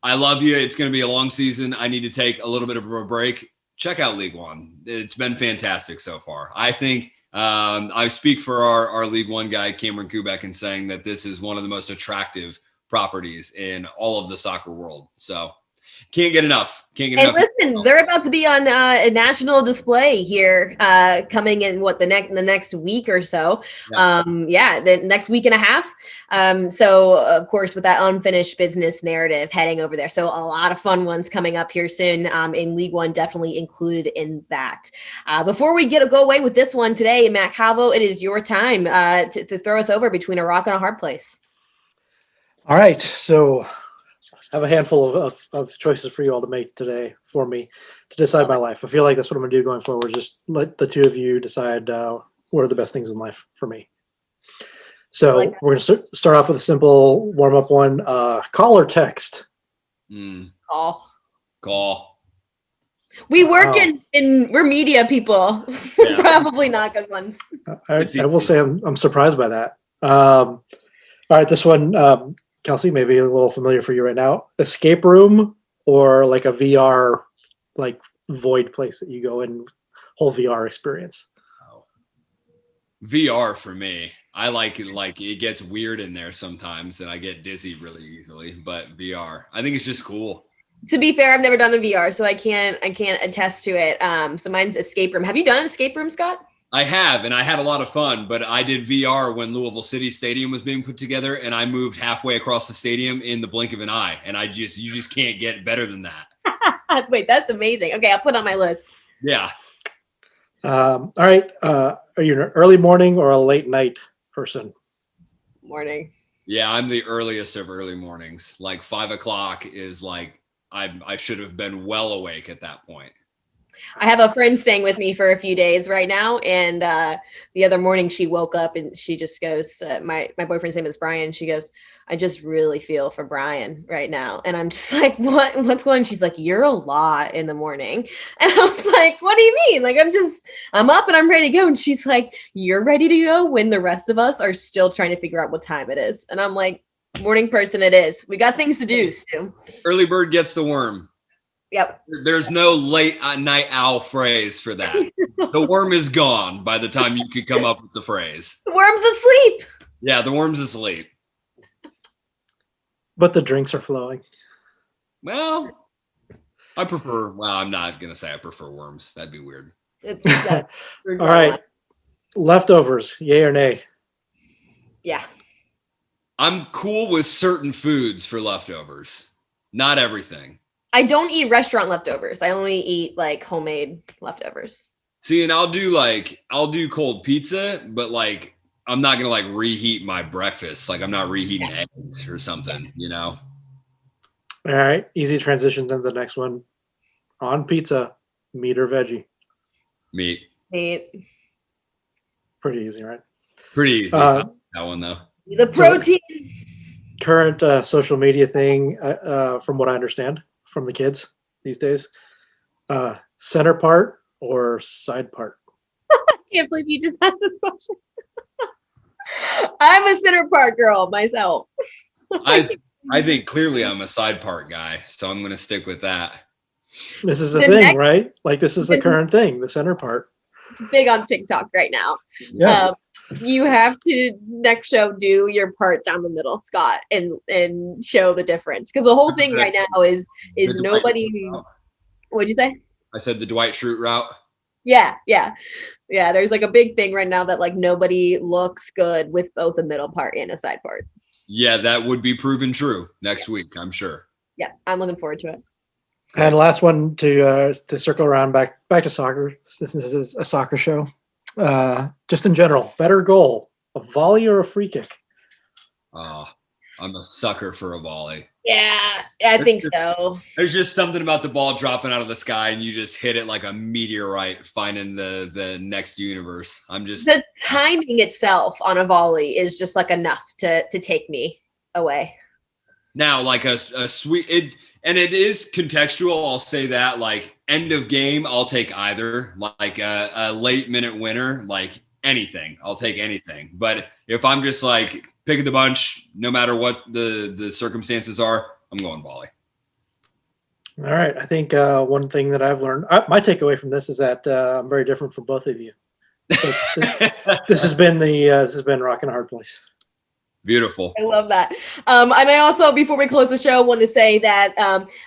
I love you. It's going to be a long season. I need to take a little bit of a break. Check out League One. It's been fantastic so far. I think I speak for our League One guy, Cameron Kubek, in saying that this is one of the most attractive properties in all of the soccer world. So can't get enough. And listen, they're about to be on a national display here, coming in the next week or so. The next week and a half. So of course, with that unfinished business narrative heading over there, so a lot of fun ones coming up here soon. In League One, definitely included in that. Before we go away with this one today, Matt Calvo, it is your time to throw us over between a rock and a hard place. All right, so I have a handful of choices for you all to make today for me to decide my life. I feel like that's what I'm going to do going forward. Just let the two of you decide what are the best things in life for me. So we're going to start off with a simple warm-up one. Call or text? Call. We work we're media people. Yeah. Probably not good ones. I will say I'm surprised by that. All right, this one, Kelsey, maybe a little familiar for you right now. Escape room or like a VR, like void place that you go in, whole VR experience? VR for me. I like it. Like it gets weird in there sometimes and I get dizzy really easily, but VR, I think it's just cool. To be fair, I've never done a VR, so I can't attest to it. So mine's escape room. Have you done an escape room, Scott? I have, and I had a lot of fun, but I did VR when Louisville City Stadium was being put together, and I moved halfway across the stadium in the blink of an eye, and you just can't get better than that. Wait, that's amazing. Okay, I'll put it on my list. Yeah. All right. Are you an early morning or a late night person? Morning. Yeah, I'm the earliest of early mornings. Like 5 o'clock is like I should have been well awake at that point. I have a friend staying with me for a few days right now, and the other morning she woke up and she just goes, my boyfriend's name is Brian. She goes, I just really feel for Brian right now. And I'm just like, what's going on? She's like, you're a lot in the morning. And I was like, what do you mean? Like, I'm up and I'm ready to go. And she's like, you're ready to go when the rest of us are still trying to figure out what time it is. And I'm like, morning person it is. We got things to do, Stu. Early bird gets the worm. Yep. There's no late night owl phrase for that. The worm is gone by the time you could come up with the phrase. The worm's asleep. Yeah, the worm's asleep. But the drinks are flowing. Well, I'm not going to say I prefer worms. That'd be weird. All right. Leftovers, yay or nay? Yeah. I'm cool with certain foods for leftovers. Not everything. I don't eat restaurant leftovers. I only eat like homemade leftovers. See, and I'll do cold pizza, but like I'm not gonna like reheat my breakfast. Like I'm not reheating eggs or something, you know. All right, easy transition to the next one. On pizza, meat or veggie? Meat. Pretty easy, right? Pretty easy. That one though. The protein. So, current social media thing, from what I understand from the kids these days, center part or side part? I can't believe you just asked this question. I'm a center part girl myself. I think clearly I'm a side part guy, so I'm gonna stick with that. This is a thing, right? Like this is the current thing, the center part. It's big on TikTok right now. Yeah. You have to next show do your part down the middle, Scott, and show the difference, because the whole thing right now is nobody. What'd you say? I said the Dwight Schrute route. Yeah. There's like a big thing right now that like nobody looks good with both a middle part and a side part. Yeah, that would be proven true next week, I'm sure. Yeah, I'm looking forward to it. And last one to circle around back to soccer. This is a soccer show. Just in general, better goal, a volley or a free kick? Oh, I'm a sucker for a volley. Yeah, I think so. There's just something about the ball dropping out of the sky and you just hit it like a meteorite finding the next universe. The timing itself on a volley is just like enough to take me away. Now, like a sweet and it is contextual. I'll say that, like end of game, I'll take either. Like a late minute winner, like anything, I'll take anything. But if I'm just like picking the bunch, no matter what the circumstances are, I'm going volley. All right. I think one thing that I've learned, my takeaway from this is that I'm very different from both of you. This has been Rock and a Hard Place. Beautiful. I love that. And I also, before we close the show, want to say that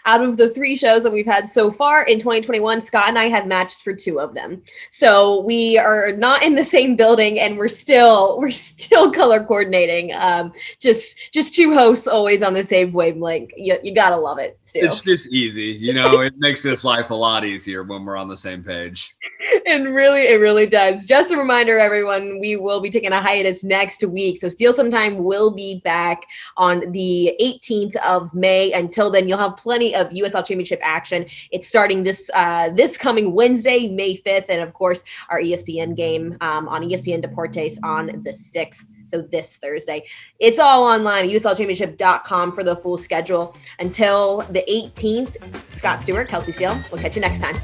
out of the 3 shows that we've had so far in 2021, Scott and I have matched for 2 of them. So we are not in the same building, and we're still color coordinating. Just 2 hosts always on the same wavelength. You gotta love it, Stu. It's just easy, it makes this life a lot easier when we're on the same page. It really does. Just a reminder, everyone, we will be taking a hiatus next week. So Steele Sometime will be back on the 18th of May. Until then, you'll have plenty of USL Championship action. It's starting this coming Wednesday, May 5th. And of course, our ESPN game on ESPN Deportes on the 6th. So this Thursday. It's all online at uslchampionship.com for the full schedule. Until the 18th, Scott Stewart, Kelsey Steele. We'll catch you next time.